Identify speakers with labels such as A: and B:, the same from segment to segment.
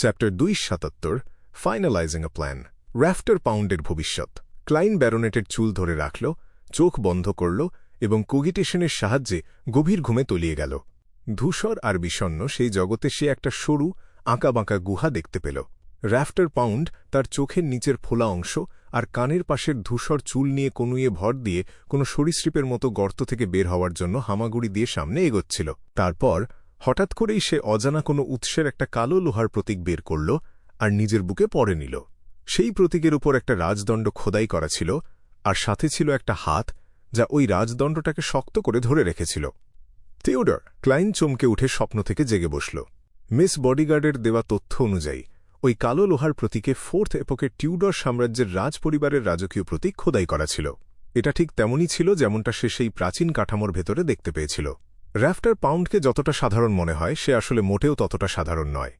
A: Chapter 277 finalising আ plan র্যাফটার পাউন্ডের ভবিষ্যৎ ক্লাইন ব্যারোনেটের চুল ধরে রাখল, চোখ বন্ধ করল এবং কোগিটেশনের সাহায্যে গভীর ঘুমে তলিয়ে গেল। ধূসর আর বিষণ্ণ সেই জগতে সে একটা সরু আঁকাবাঁকা গুহা দেখতে পেল। র্যাফটার পাউন্ড তার চোখের নিচের ফোলা অংশ আর কানের পাশের ধূসর চুল নিয়ে কনুয়ে ভর দিয়ে কোনো সরীসৃপের মতো গর্ত থেকে বের হওয়ার জন্য হামাগুড়ি দিয়ে সামনে এগোচ্ছিল। তারপর হঠাৎ করেই সে অজানা কোনো উৎসের একটা কালো লোহার প্রতীক বের করল আর নিজের বুকে পরে নিল। সেই প্রতীকের উপর একটা রাজদণ্ড খোদাই করা ছিল, আর সাথে ছিল একটা হাত যা ওই রাজদণ্ডটাকে শক্ত করে ধরে রেখেছিল। থিওডর! ক্লাইন চমকে উঠে স্বপ্ন থেকে জেগে বসল। মিস বডিগার্ডের দেওয়া তথ্য অনুযায়ী ওই কালো লোহার প্রতীকে ফোর্থ এপকের টিউডর সাম্রাজ্যের রাজপরিবারের রাজকীয় প্রতীক খোদাই করা ছিল। এটা ঠিক তেমনই ছিল যেমনটা সে সেই প্রাচীন কাঠামোর ভেতরে দেখতে পেয়েছিল। র্যাফটার পাউন্ডকে যতটা সাধারণ মনে হয় সে আসলে মোটেও ততটা সাধারণ নয়।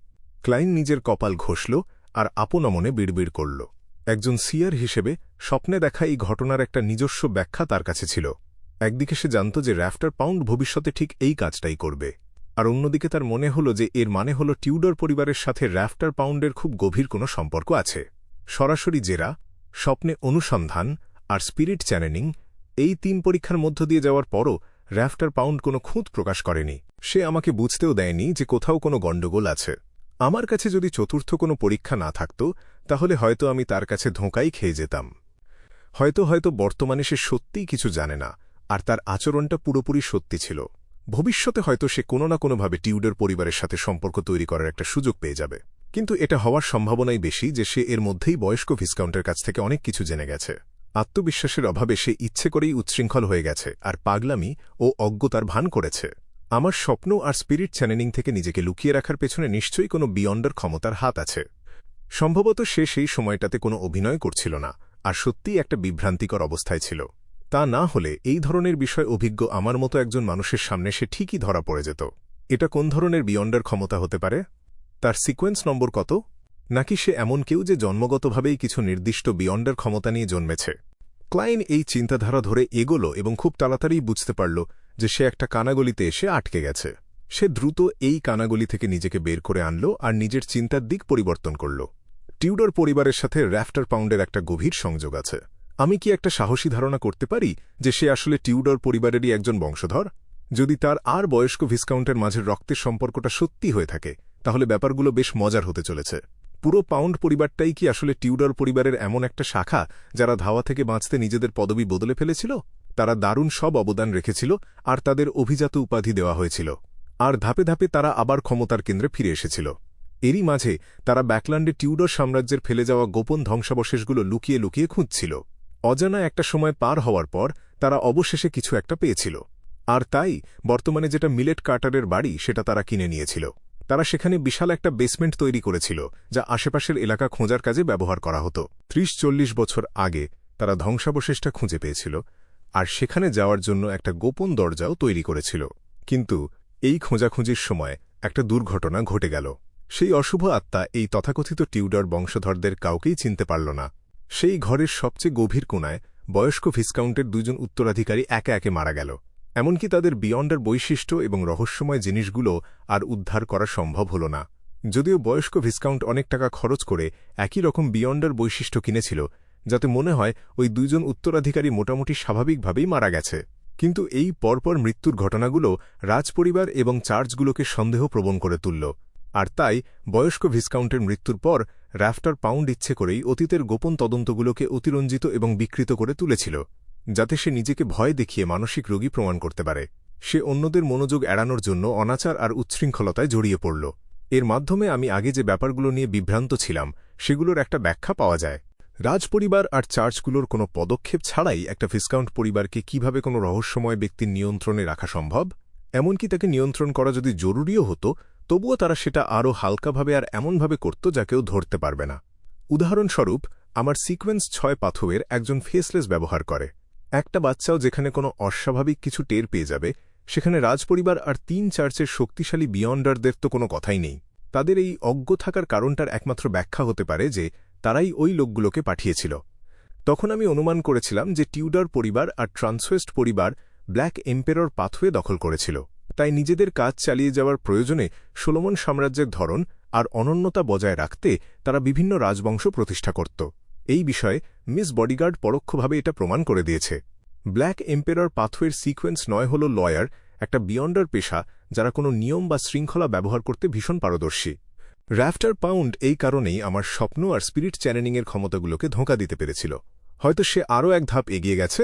A: ক্লাইন নিজের কপাল ঘষল আর আপনা মনে বিড়বিড় করল। একজন সিয়ার হিসেবে স্বপ্নে দেখা এই ঘটনার একটা নিজস্ব ব্যাখ্যা তার কাছে ছিল। একদিকে সে জানত যে র্যাফটার পাউন্ড ভবিষ্যতে ঠিক এই কাজটাই করবে, আর অন্যদিকে তার মনে হল যে এর মানে হল টিউডর পরিবারের সাথে র্যাফটার পাউন্ডের খুব গভীর কোনো সম্পর্ক আছে। সরাসরি জেরা, স্বপ্নে অনুসন্ধান আর স্পিরিট চ্যানেলিং, এই 3 পরীক্ষার মধ্য দিয়ে যাওয়ার পরও র্যাফটার পাউন্ড কোনো খুঁত প্রকাশ করেনি। সে আমাকে বুঝতেও দেয়নি যে কোথাও কোনো গণ্ডগোল আছে। আমার কাছে যদি চতুর্থ কোনো পরীক্ষা না থাকত তাহলে হয়তো আমি তার কাছে ধোঁকাই খেয়ে যেতাম। হয়তো বর্তমানে সে সত্যিই কিছু জানে না, আর তার আচরণটা পুরোপুরি সত্যি ছিল। ভবিষ্যতে হয়তো সে কোনো না কোনোভাবে টিউডর পরিবারের সাথে সম্পর্ক তৈরি করার একটা সুযোগ পেয়ে যাবে, কিন্তু এটা হওয়ার সম্ভাবনাই বেশি যে সে এর মধ্যেই বয়স্ক ভিসকাউন্টের কাছ থেকে অনেক কিছু জেনে গেছে। আত্মবিশ্বাসের অভাবে সে ইচ্ছে করেই উচ্ছৃঙ্খল হয়ে গেছে আর পাগলামি ও অজ্ঞতার ভান করেছে। আমার স্বপ্ন আর স্পিরিট চ্যানেলিং থেকে নিজেকে লুকিয়ে রাখার পেছনে নিশ্চয়ই কোনো বিয়ন্ডার ক্ষমতার হাত আছে। সম্ভবত সে সেই সময়টাতে কোনো অভিনয় করছিল না, আর সত্যিই একটা বিভ্রান্তিকর অবস্থায় ছিল। তা না হলে এই ধরনের বিষয় অভিজ্ঞ আমার মতো একজন মানুষের সামনে সে ঠিকই ধরা পড়ে যেত। এটা কোন ধরনের বিয়ন্ডার ক্ষমতা হতে পারে? তার সিকোয়েন্স নম্বর কত? নাকি সে এমন কেউ যে জন্মগতভাবেই কিছু নির্দিষ্ট বিয়ন্ডার ক্ষমতা নিয়ে জন্মেছে? ক্লাইন এই চিন্তাধারা ধরে এগোল এবং খুব তাড়াতাড়ি বুঝতে পারল যে সে একটা কানাগলিতে এসে আটকে গেছে। সে দ্রুত এই কানাগলি থেকে নিজেকে বের করে আনল আর নিজের চিন্তার দিক পরিবর্তন করল। টিউডর পরিবারের সাথে র্যাফটার পাউন্ডের একটা গভীর সংযোগ আছে। আমি কি একটা সাহসী ধারণা করতে পারি যে সে আসলে টিউডর পরিবারেরই একজন বংশধর? যদি তার আর বয়স্ক ভিসকাউন্টের মাঝের রক্তের সম্পর্কটা সত্যি হয়ে থাকে তাহলে ব্যাপারগুলো বেশ মজার হতে চলেছে। পুরো পাউন্ড পরিবারটাই কি আসলে টিউডর পরিবারের এমন একটা শাখা যারা ধাওয়া থেকে বাঁচতে নিজেদের পদবি বদলে ফেলেছিল? তারা দারুণ সব অবদান রেখেছিল আর তাদের অভিজাত উপাধি দেওয়া হয়েছিল, আর ধাপে ধাপে তারা আবার ক্ষমতার কেন্দ্রে ফিরে এসেছিল। এরই মাঝে তারা ব্যাকল্যান্ডে টিউডর সাম্রাজ্যের ফেলে যাওয়া গোপন ধ্বংসাবশেষগুলো লুকিয়ে লুকিয়ে খুঁজছিল। অজানা একটা সময় পার হওয়ার পর তারা অবশেষে কিছু একটা পেয়েছিল, আর তাই বর্তমানে যেটা মিলেট কার্টারের বাড়ি সেটা তারা কিনে নিয়েছিল। তারা সেখানে বিশাল একটা বেসমেন্ট তৈরি করেছিল যা আশেপাশের এলাকা খোঁজার কাজে ব্যবহার করা হতো। 30-40 বছর আগে তারা ধ্বংসাবশেষটা খুঁজে পেয়েছিল, আর সেখানে যাওয়ার জন্য একটা গোপন দরজাও তৈরি করেছিল। কিন্তু এই খোঁজাখুঁজির সময় একটা দুর্ঘটনা ঘটে গেল। সেই অশুভ আত্মা এই তথাকথিত টিউডর বংশধরদের কাউকেই চিনতে পারল না। সেই ঘরের সবচেয়ে গভীর কোণায় বয়স্ক ভিসকাউন্টের 2 জন উত্তরাধিকারী একে একে মারা গেল। এমনকি তাদের বিয়ন্ডার বৈশিষ্ট্য এবং রহস্যময় জিনিসগুলো আর উদ্ধার করা সম্ভব হল না। যদিও বয়স্ক ভিসকাউন্ট অনেক টাকা খরচ করে একই রকম বিয়ন্ডার বৈশিষ্ট্য কিনেছিল, যাতে মনে হয় ওই 2 জন উত্তরাধিকারী মোটামুটি স্বাভাবিকভাবেই মারা গেছে। কিন্তু এই পরপর মৃত্যুর ঘটনাগুলো রাজপরিবার এবং চার্চগুলোকে সন্দেহপ্রবণ করে তুলল, আর তাই বয়স্ক ভিসকাউন্টের মৃত্যুর পর র্যাফটার পাউন্ড ইচ্ছে করেই অতীতের গোপন তদন্তগুলোকে অতিরঞ্জিত এবং বিকৃত করে তুলেছিল, যাতে সে নিজেকে ভয় দেখিয়ে মানসিক রোগী প্রমাণ করতে পারে। সে অন্যদের মনোযোগ এড়ানোর জন্য অনাচার আর উচ্ছৃঙ্খলতায় জড়িয়ে পড়ল। এর মাধ্যমে আমি আগে যে ব্যাপারগুলো নিয়ে বিভ্রান্ত ছিলাম সেগুলোর একটা ব্যাখ্যা পাওয়া যায়। রাজপরিবার আর চার্চগুলোর কোনো পদক্ষেপ ছাড়াই একটা ভিসকাউন্ট পরিবারকে কিভাবে কোনো রহস্যময় ব্যক্তির নিয়ন্ত্রণে রাখা সম্ভব? এমনকি তাকে নিয়ন্ত্রণ করা যদি জরুরিও হতো, তবুও তারা সেটা আরও হালকাভাবে আর এমনভাবে করত যা কেউ ধরতে পারবে না। উদাহরণস্বরূপ, আমার সিকোয়েন্স 6 পাথওয়ের একজন ফেসলেস ব্যবহার করে। একটা বাচ্চাও যেখানে কোনো অস্বাভাবিক কিছু টের পেয়ে যাবে, সেখানে রাজপরিবার আর 3 চার্চের শক্তিশালী বিয়ন্ডারদের তো কোনো কথাই নেই। তাদের এই অজ্ঞ থাকার কারণটার একমাত্র ব্যাখ্যা হতে পারে যে তারাই ওই লোকগুলোকে পাঠিয়েছিল। তখন আমি অনুমান করেছিলাম যে টিউডর পরিবার আর ট্রান্সওয়েস্ট পরিবার ব্ল্যাক এম্পেরর পাথওয়ে দখল করেছিল। তাই নিজেদের কাজ চালিয়ে যাওয়ার প্রয়োজনে সোলোমন সাম্রাজ্যের ধরন আর অনন্যতা বজায় রাখতে তারা বিভিন্ন রাজবংশ প্রতিষ্ঠা করত। এই বিষয়ে মিস বডিগার্ড পরোক্ষভাবে এটা প্রমাণ করে দিয়েছে। ব্ল্যাক এম্পেরর পাথওয়ের সিকোয়েন্স নয় হল লয়ার, একটা বিয়ন্ডার পেশা যারা কোনো নিয়ম বা শৃঙ্খলা ব্যবহার করতে ভীষণ পারদর্শী। রাফটার পাউন্ড এই কারণেই আমার স্বপ্ন আর স্পিরিট চ্যানেলিংয়ের ক্ষমতাগুলোকে ধোঁকা দিতে পেরেছিল। হয়তো সে আরও এক ধাপ এগিয়ে গেছে।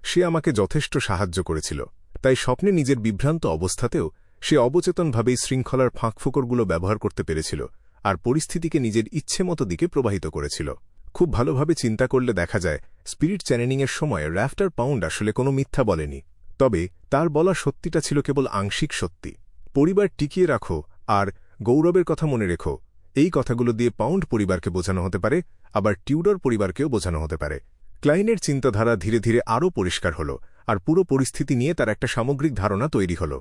A: সে আমাকে যথেষ্ট সাহায্য করেছিল, তাই স্বপ্নে নিজের বিভ্রান্ত অবস্থাতেও সে অবচেতনভাবেই শৃঙ্খলার ফাঁকফোকরগুলো ব্যবহার করতে পেরেছিল আর পরিস্থিতিকে নিজের ইচ্ছেমতো দিকে প্রবাহিত করেছিল। খুব ভালোভাবে চিন্তা করলে দেখা যায় স্পিরিট চ্যানেলিংয়ের সময় রাফটার পাউন্ড আসলে কোনো মিথ্যা বলেনি, তবে তার বলা সত্যিটা ছিল কেবল আংশিক সত্যি। পরিবার টিকিয়ে রাখো আর গৌরবের কথা মনে রেখো, এই কথাগুলো দিয়ে পাউন্ড পরিবারকে বোঝানো হতে পারে, আবার টিউডর পরিবারকেও বোঝানো হতে পারে। ক্লাইনের চিন্তাধারা ধীরে ধীরে আরও পরিষ্কার হল আর পুরো পরিস্থিতি নিয়ে তার একটা সামগ্রিক ধারণা তৈরি হল।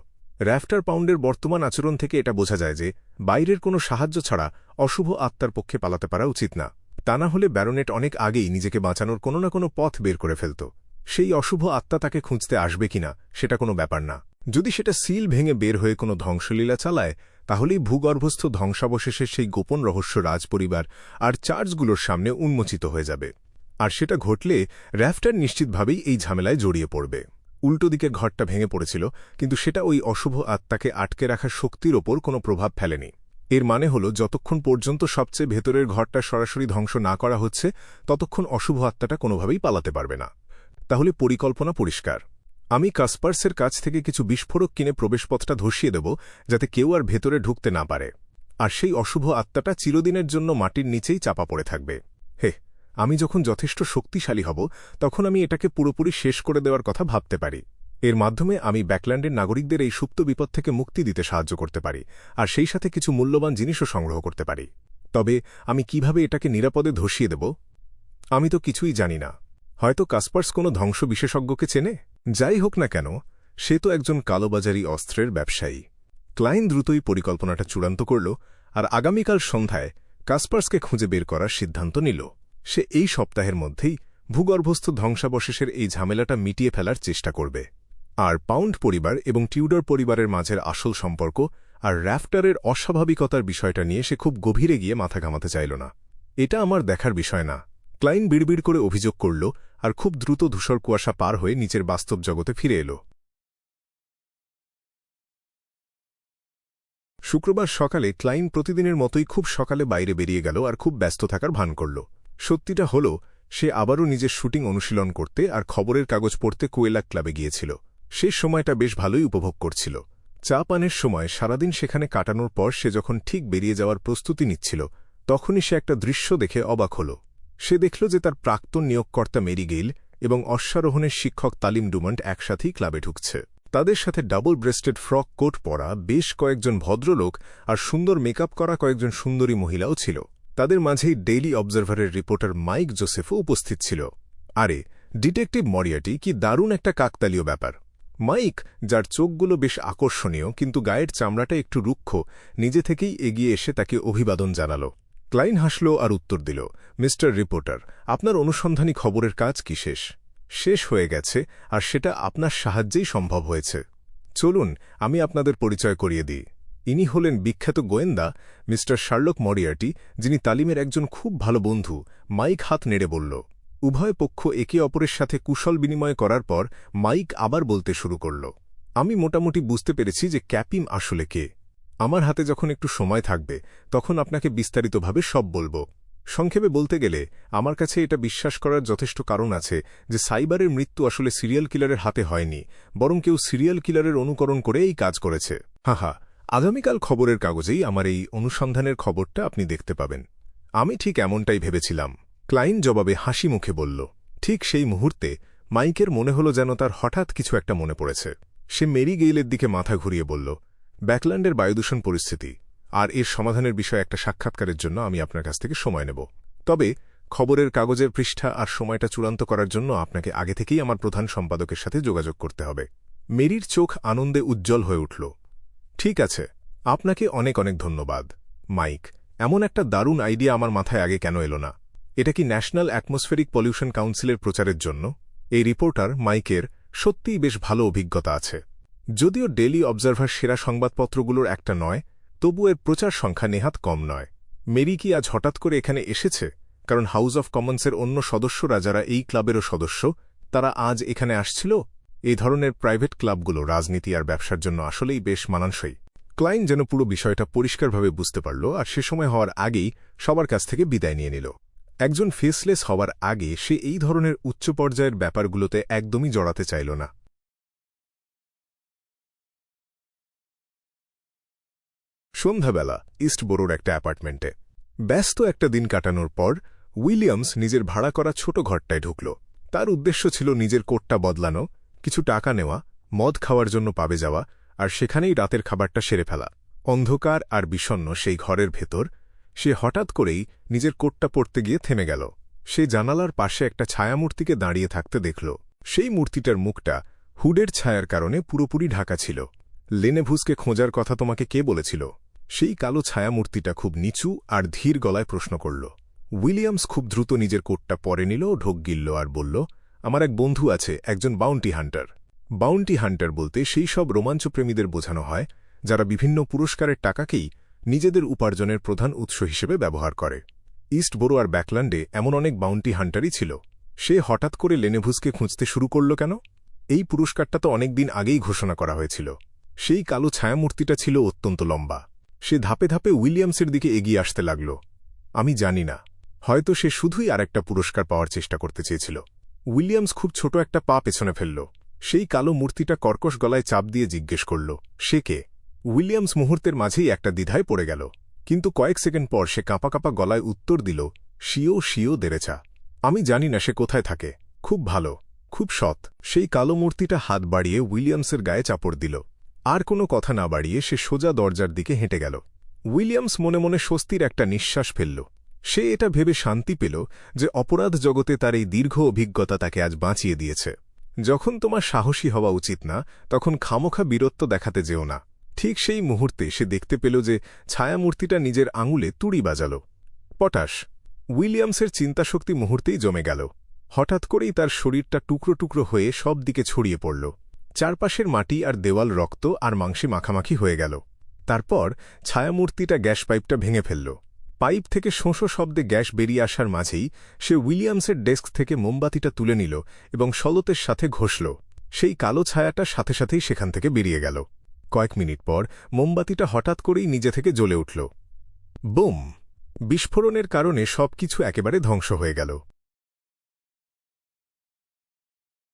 A: রাফটার পাউন্ডের বর্তমান আচরণ থেকে এটা বোঝা যায় যে বাইরের কোনো সাহায্য ছাড়া অশুভ আত্মার পক্ষে পালাতে পারা উচিত না। তা না হলে ব্যারোনেট অনেক আগেই নিজেকে বাঁচানোর কোনো না কোনো পথ বের করে ফেলত। সেই অশুভ আত্মা তাকে খুঁজতে আসবে কিনা সেটা কোনো ব্যাপার না। যদি সেটা সিল ভেঙে বের হয়ে কোনো ধ্বংসলীলা চালায়, তাহলেই ভূগর্ভস্থ ধ্বংসাবশেষের সেই গোপন রহস্য রাজপরিবার আর চার্চগুলোর সামনে উন্মোচিত হয়ে যাবে। আর সেটা ঘটলে রাফটার নিশ্চিতভাবেই এই ঝামেলায় জড়িয়ে পড়বে। উল্টো দিকের ঘরটা ভেঙে পড়েছিল, কিন্তু সেটা ওই অশুভ আত্মাকে আটকে রাখার শক্তির ওপর কোনো প্রভাব ফেলেনি। এর মানে হল যতক্ষণ পর্যন্ত সবচেয়ে ভেতরের ঘরটা সরাসরি ধ্বংস না করা হচ্ছে, ততক্ষণ অশুভ আত্মাটা কোনোভাবেই পালাতে পারবে না। তাহলে পরিকল্পনা পরিষ্কার। আমি কাসপার্সের কাছ থেকে কিছু বিস্ফোরক কিনে প্রবেশপথটা ধসিয়ে দেব, যাতে কেউ আর ভেতরে ঢুকতে না পারে। আর সেই অশুভ আত্মাটা চিরদিনের জন্য মাটির নিচেই চাপা পড়ে থাকবে। আমি যখন যথেষ্ট শক্তিশালী হব, তখন আমি এটাকে পুরোপুরি শেষ করে দেওয়ার কথা ভাবতে পারি। এর মাধ্যমে আমি ব্যাকল্যান্ডের নাগরিকদের এই সুপ্ত বিপদ থেকে মুক্তি দিতে সাহায্য করতে পারি, আর সেই সাথে কিছু মূল্যবান জিনিসও সংগ্রহ করতে পারি। তবে আমি কিভাবে এটাকে নিরাপদে ধসিয়ে দেব, আমি তো কিছুই জানি না। হয়তো কাসপার্স কোনো ধ্বংস বিশেষজ্ঞকে চেনে। যাই হোক না কেন, সে তো একজন কালোবাজারি অস্ত্রের ব্যবসায়ী। ক্লাইন দ্রুতই পরিকল্পনাটা চূড়ান্ত করল আর আগামীকাল সন্ধ্যায় কাসপার্সকে খুঁজে বের করার সিদ্ধান্ত নিল। সে এই সপ্তাহের মধ্যেই ভূগর্ভস্থ ধ্বংসাবশেষের এই ঝামেলাটা মিটিয়ে ফেলার চেষ্টা করবে। আর পাউন্ড পরিবার এবং টিউডর পরিবারের মাঝের আসল সম্পর্ক আর রাফটারের অস্বাভাবিকতার বিষয়টা নিয়ে সে খুব গভীরে গিয়ে মাথা ঘামাতে চাইল না। এটা আমার দেখার বিষয় না, ক্লাইন বিড়বিড় করে অভিযোগ করল আর খুব দ্রুত ধূসর কুয়াশা পার হয়ে নিচের বাস্তব জগতে ফিরে এল। শুক্রবার সকালে ক্লাইন প্রতিদিনের মতোই খুব সকালে বাইরে বেরিয়ে গেল আর খুব ব্যস্ত থাকার ভান করল। সত্যিটা হল, সে আবারও নিজের শুটিং অনুশীলন করতে আর খবরের কাগজ পড়তে কোয়েলাক ক্লাবে গিয়েছিল। শেষ সময়টা বেশ ভালোই উপভোগ করছিল। চা পানের সময় সারাদিন সেখানে কাটানোর পর সে যখন ঠিক বেরিয়ে যাওয়ার প্রস্তুতি নিচ্ছিল, তখনই সে একটা দৃশ্য দেখে অবাক হল। সে দেখল যে তার প্রাক্তন নিয়োগকর্তা মেরি গেইল এবং অশ্বারোহণের শিক্ষক তালিম ডুমন্ট একসাথেই ক্লাবে ঢুকছে। তাদের সাথে ডাবল ব্রেস্টেড ফ্রক কোট পরা বেশ কয়েকজন ভদ্রলোক আর সুন্দর মেকআপ করা কয়েকজন সুন্দরী মহিলাও ছিল। তাদের মাঝেই ডেইলি অবজারভারের রিপোর্টার মাইক জোসেফও উপস্থিত ছিল। আরে ডিটেকটিভ মরিয়াটি, কি দারুণ একটা কাকতালীয় ব্যাপার! মাইক, যার চোখগুলো বেশ আকর্ষণীয় কিন্তু গায়ের চামড়াটা একটু রুক্ষ, নিজে থেকেই এগিয়ে এসে তাকে অভিবাদন জানাল। ক্লাইন হাসল আর উত্তর দিল, মিস্টার রিপোর্টার, আপনার অনুসন্ধানী খবরের কাজ কি শেষ হয়ে গেছে, আর সেটা আপনার সাহায্যেই সম্ভব হয়েছে। চলুন আমি আপনাদের পরিচয় করিয়ে দিই। ইনি হলেন বিখ্যাত গোয়েন্দা মিস্টার শার্লক মরিয়ার্টি, যিনি তালিমের একজন খুব ভালো বন্ধু। মাইক হাত নেড়ে বলল। উভয় পক্ষ একে অপরের সাথে কুশল বিনিময় করার পর মাইক আবার বলতে শুরু করল, আমি মোটামুটি বুঝতে পেরেছি যে ক্যাপিম আসলে কে। আমার হাতে যখন একটু সময় থাকবে, তখন আপনাকে বিস্তারিতভাবে সব বলব। সংক্ষেপে বলতে গেলে, আমার কাছে এটা বিশ্বাস করার যথেষ্ট কারণ আছে যে সাইবারের মৃত্যু আসলে সিরিয়াল কিলারের হাতে হয়নি, বরং কেউ সিরিয়াল কিলারের অনুকরণ করে এই কাজ করেছে। আগামীকাল খবরের কাগজেই আমার এই অনুসন্ধানের খবরটা আপনি দেখতে পাবেন। আমি ঠিক এমনটাই ভেবেছিলাম, ক্লাইন জবাবে হাসি মুখে বলল। ঠিক সেই মুহূর্তে মাইকের মনে হল যেন তার হঠাৎ কিছু একটা মনে পড়েছে। সে মেরি গেইলের দিকে মাথা ঘুরিয়ে বলল, ব্যাকল্যান্ডের বায়ুদূষণ পরিস্থিতি আর এর সমাধানের বিষয়ে একটা সাক্ষাৎকারের জন্য আমি আপনার কাছ থেকে সময় নেব। তবে খবরের কাগজের পৃষ্ঠা আর সময়টা চূড়ান্ত করার জন্য আপনাকে আগে থেকেই আমার প্রধান সম্পাদকের সাথে যোগাযোগ করতে হবে। মেরির চোখ আনন্দে উজ্জ্বল হয়ে উঠল। ঠিক আছে, আপনাকে অনেক অনেক ধন্যবাদ মাইক। এমন একটা দারুণ আইডিয়া আমার মাথায় আগে কেন এলো না? এটা কি ন্যাশনাল অ্যাটমসফেরিক পলিউশন কাউন্সিলের প্রচারের জন্য? এই রিপোর্টার মাইকের সত্যিই বেশ ভালো অভিজ্ঞতা আছে। যদিও ডেইলি অবজারভার সেরা সংবাদপত্রগুলোর একটা নয়, তবু এর প্রচার সংখ্যা নেহাত কম নয়। মেরি কি আজ হঠাৎ করে এখানে এসেছে? কারণ হাউস অফ কমন্সের অন্য সদস্যরা যারা এই ক্লাবেরও সদস্য, তারা আজ এখানে আসছিল। এই ধরনের প্রাইভেট ক্লাবগুলো রাজনীতি আর ব্যবসার জন্য আসলেই বেশ মানানসই। ক্লাইন যেন পুরো বিষয়টা পরিষ্কারভাবে বুঝতে পারল, আর সে সময় হওয়ার আগেই সবার কাছ থেকে বিদায় নিয়ে নিল। একজন ফেসলেস হওয়ার আগে সে এই ধরনের উচ্চ পর্যায়ের ব্যাপারগুলোতে একদমই জড়াতে চাইল না। সন্ধ্যাবেলা ইস্টবোরোর একটা অ্যাপার্টমেন্টে ব্যস্ত একটা দিন কাটানোর পর উইলিয়ামস নিজের ভাড়া করা ছোট ঘরটায় ঢুকল। তার উদ্দেশ্য ছিল নিজের কোটটা বদলানো, কিছু টাকা নেওয়া, মদ খাওয়ার জন্য পাবে যাওয়া, আর সেখানেই রাতের খাবারটা সেরে ফেলা। অন্ধকার আর বিষণ্ণ সেই ঘরের ভেতর সে হঠাৎ করেই নিজের কোটটা পরতে গিয়ে থেমে গেল। সে জানালার পাশে একটা ছায়ামূর্তিকে দাঁড়িয়ে থাকতে দেখল। সেই মূর্তিটার মুখটা হুডের ছায়ার কারণে পুরোপুরি ঢাকা ছিল। লেনেভুসকে খোঁজার কথা তোমাকে কে বলেছিল? সেই কালো ছায়ামূর্তিটা খুব নিচু আর ধীর গলায় প্রশ্ন করল। উইলিয়ামস খুব দ্রুত নিজের কোটটা পরে নিল, ঢোক গিলল আর বলল, আমার এক বন্ধু আছে, একজন বাউন্টি হান্টার। বাউন্টি হান্টার বলতে সেই সব রোমাঞ্চপ্রেমীদের বোঝানো হয় যারা বিভিন্ন পুরস্কারের টাকাকেই নিজেদের উপার্জনের প্রধান উৎস হিসেবে ব্যবহার করে। ইস্টবোরো আর ব্যাকল্যান্ডে এমন অনেক বাউন্টি হান্টারই ছিল। সে হঠাৎ করে লেনেভুসকে খুঁজতে শুরু করল কেন? এই পুরস্কারটা তো অনেকদিন আগেই ঘোষণা করা হয়েছিল। সেই কালো ছায়ামূর্তিটা ছিল অত্যন্ত লম্বা। সে ধাপে ধাপে উইলিয়ামসের দিকে এগিয়ে আসতে লাগল। আমি জানি না, হয়তো সে শুধুই আরেকটা পুরস্কার পাওয়ার চেষ্টা করতে চেয়েছিল। উইলিয়ামস খুব ছোট একটা পা পেছনে ফেলল। সেই কালো মূর্তিটা কর্কশ গলায় চাপ দিয়ে জিজ্ঞেস করল, সে কে? উইলিয়ামস মুহূর্তের মাঝেই একটা দ্বিধায় পড়ে গেল, কিন্তু কয়েক সেকেন্ড পর সে কাঁপা কাঁপা গলায় উত্তর দিল, শিও শিও দেরেচা। আমি জানি না সে কোথায় থাকে। খুব ভালো, খুব সৎ। সেই কালো মূর্তিটা হাত বাড়িয়ে উইলিয়ামসের গায়ে চাপড় দিল। আর কোনো কথা না বাড়িয়ে সে সোজা দরজার দিকে হেঁটে গেল। উইলিয়ামস মনে মনে স্বস্তির একটা নিঃশ্বাস ফেলল। সে এটা ভেবে শান্তি পেল যে অপরাধ জগতে তার এই দীর্ঘ অভিজ্ঞতা তাকে আজ বাঁচিয়ে দিয়েছে। যখন তোমার সাহসী হওয়া উচিত না, তখন খামোখা বীরত্ব দেখাতে যেও না। ঠিক সেই মুহূর্তে সে দেখতে পেল যে ছায়ামূর্তিটা নিজের আঙুলে তুড়ি বাজাল। পটাশ! উইলিয়ামসের চিন্তাশক্তি মুহূর্তেই জমে গেল। হঠাৎ করেই তার শরীরটা টুকরো টুকরো হয়ে সব দিকে ছড়িয়ে পড়ল। চারপাশের মাটি আর দেওয়াল রক্ত আর মাংসে মাখামাখি হয়ে গেল। তারপর ছায়ামূর্তিটা গ্যাস পাইপটা ভেঙে ফেলল। পাইপ থেকে শোঁসো শব্দে গ্যাস বেরিয়ে আসার মাঝেই সে উইলিয়ামসের ডেস্ক থেকে মোমবাতিটা তুলে নিল এবং সলতের সাথে ঘষল। সেই কালো ছায়াটা সাথে সাথেই সেখান থেকে বেরিয়ে গেল। কয়েক মিনিট পর মোমবাতিটা হঠাৎ করেই নিজে থেকে জ্বলে উঠল। বুম! বিস্ফোরণের কারণে সবকিছু একেবারে ধ্বংস হয়ে গেল।